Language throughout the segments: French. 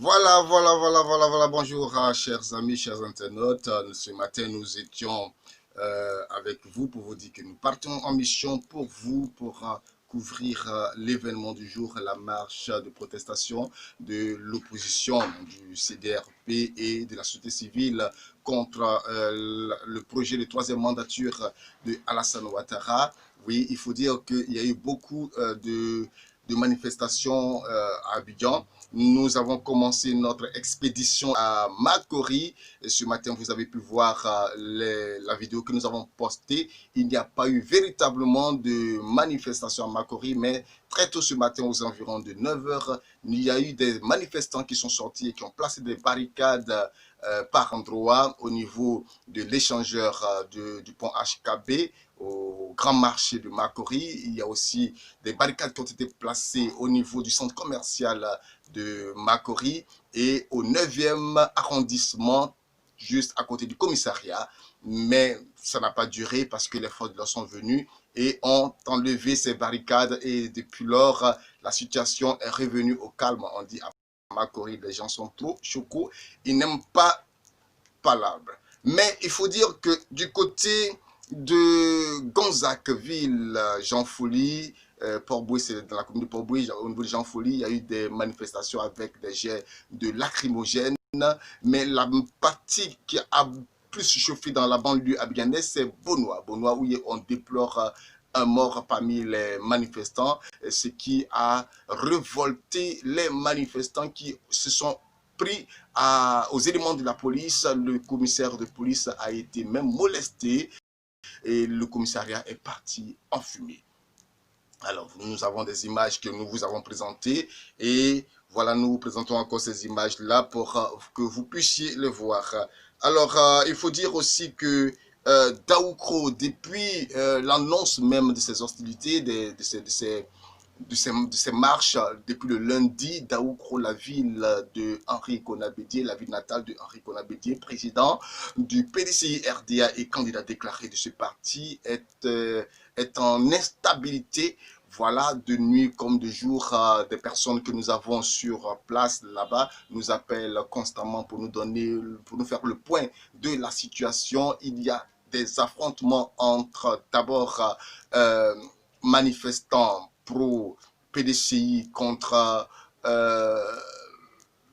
Voilà. Bonjour, chers amis, chers internautes. Ce matin, nous étions avec vous pour vous dire que nous partons en mission pour vous, pour couvrir l'événement du jour, la marche de protestation de l'opposition du CDRP et de la société civile contre le projet de troisième mandature de Alassane Ouattara. Oui, il faut dire qu'il y a eu beaucoup de manifestations à Abidjan. Nous avons commencé notre expédition à Makori. Ce matin, vous avez pu voir la vidéo que nous avons postée. Il n'y a pas eu véritablement de manifestation à Makori, mais très tôt ce matin, aux environs de 9 heures, il y a eu des manifestants qui sont sortis et qui ont placé des barricades par endroit au niveau de l'échangeur du pont HKB au grand marché de Makori. Il y a aussi des barricades qui ont été placées au niveau du centre commercial de Makori et au 9e arrondissement, juste à côté du commissariat. Mais ça n'a pas duré parce que les forces de l'ordre sont venues et ont enlevé ces barricades et depuis lors, la situation est revenue au calme. On dit à Makori, les gens sont trop chocos, ils n'aiment pas palabre. Mais il faut dire que du côté de Gonzacqueville, Jean Folie, Port-Bouilly, c'est dans la commune de Port-Bouilly, au niveau de Jean Folie, il y a eu des manifestations avec des jets de lacrymogènes. Mais la partie qui a plus chauffé dans la banlieue abidjanaise, c'est Bonois. Bonois, où on déplore un mort parmi les manifestants, ce qui a révolté les manifestants qui se sont pris aux éléments de la police. Le commissaire de police a été même molesté et le commissariat est parti en fumée. Alors, nous avons des images que nous vous avons présentées et voilà, nous vous présentons encore ces images-là pour que vous puissiez les voir. Alors, il faut dire aussi que Daoukro, depuis l'annonce même de ces hostilités, de ces marches, depuis le lundi, Daoukro, la ville de Henri Konabédié, la ville natale de Henri Konabédié, président du PDCI-RDA et candidat déclaré de ce parti, est en instabilité. Voilà, de nuit comme de jour, des personnes que nous avons sur place là-bas nous appellent constamment pour nous faire le point de la situation. Il y a des affrontements entre d'abord manifestants pro-PDCI contre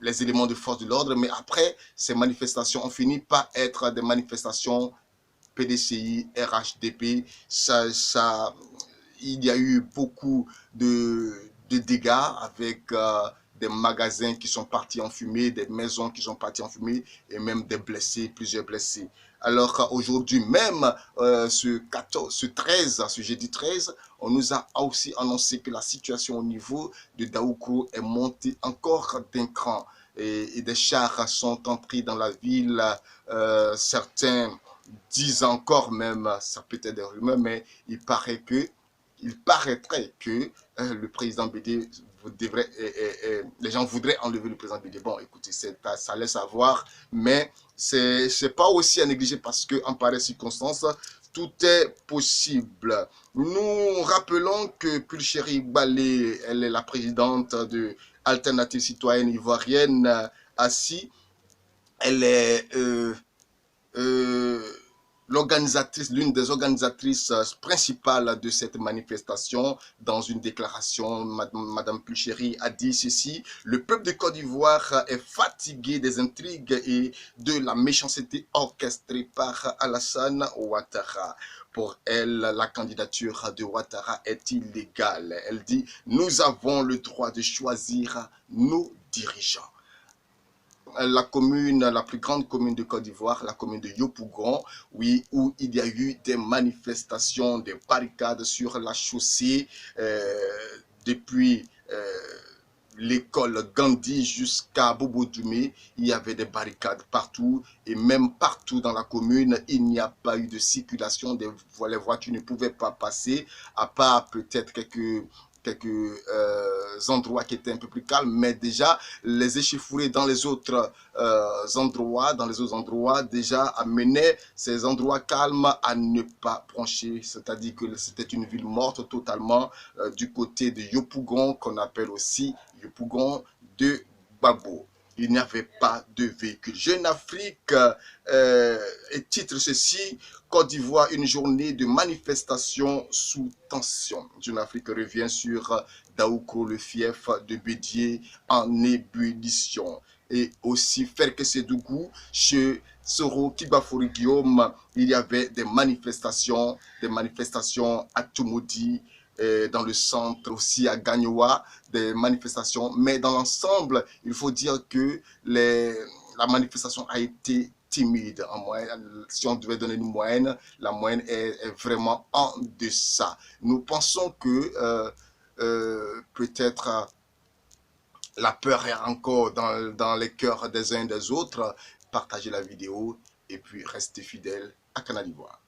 les éléments de force de l'ordre, mais après, ces manifestations ont fini par être des manifestations PDCI, RHDP, il y a eu beaucoup de dégâts avec des magasins qui sont partis en fumée, des maisons qui sont parties en fumée et même des blessés, plusieurs blessés. Alors aujourd'hui même, ce jeudi 13, on nous a aussi annoncé que la situation au niveau de Daoukro est montée encore d'un cran et des chars sont entrés dans la ville. Certains disent encore même, ça peut être des rumeurs, mais il paraîtrait que le président BD devrait, les gens voudraient enlever le président BD. Bon, écoutez, ça laisse à voir, mais c'est pas aussi à négliger parce qu'en pareille circonstance, tout est possible. Nous rappelons que Pulchérie Balé, elle est la présidente de Alternative Citoyenne Ivoirienne, assis. Elle est euh, l'une des organisatrices principales de cette manifestation. Dans une déclaration, Madame Pulchéry a dit ceci: le peuple de Côte d'Ivoire est fatigué des intrigues et de la méchanceté orchestrée par Alassane Ouattara. Pour elle, la candidature de Ouattara est illégale. Elle dit: nous avons le droit de choisir nos dirigeants. La commune, la plus grande commune de Côte d'Ivoire, la commune de Yopougon, oui, où il y a eu des manifestations, des barricades sur la chaussée depuis l'école Gandhi jusqu'à Bobo Doumé. Il y avait des barricades partout et même partout dans la commune, il n'y a pas eu de circulation. Les voitures ne pouvaient pas passer, à part peut-être quelques endroits qui étaient un peu plus calmes, mais déjà les échauffourées dans les autres endroits déjà amenaient ces endroits calmes à ne pas broncher, c'est-à-dire que c'était une ville morte totalement du côté de Yopougon, qu'on appelle aussi Yopougon de Babo. il n'y avait pas de véhicule. Jeune Afrique titre ceci, Côte d'Ivoire, une journée de manifestation sous tension. Jeune Afrique revient sur Daoukro, le fief de Bédié en ébullition. Et aussi Ferke Sédougou, chez Soro Kibafori Guillaume, il y avait des manifestations à Tumodi, dans le centre aussi à Gagnoa, des manifestations. Mais dans l'ensemble, il faut dire que la manifestation a été timide. En moyenne, si on devait donner une moyenne, la moyenne est vraiment en deçà. Nous pensons que peut-être la peur est encore dans les cœurs des uns et des autres. Partagez la vidéo et puis restez fidèles à Canal Ivoire.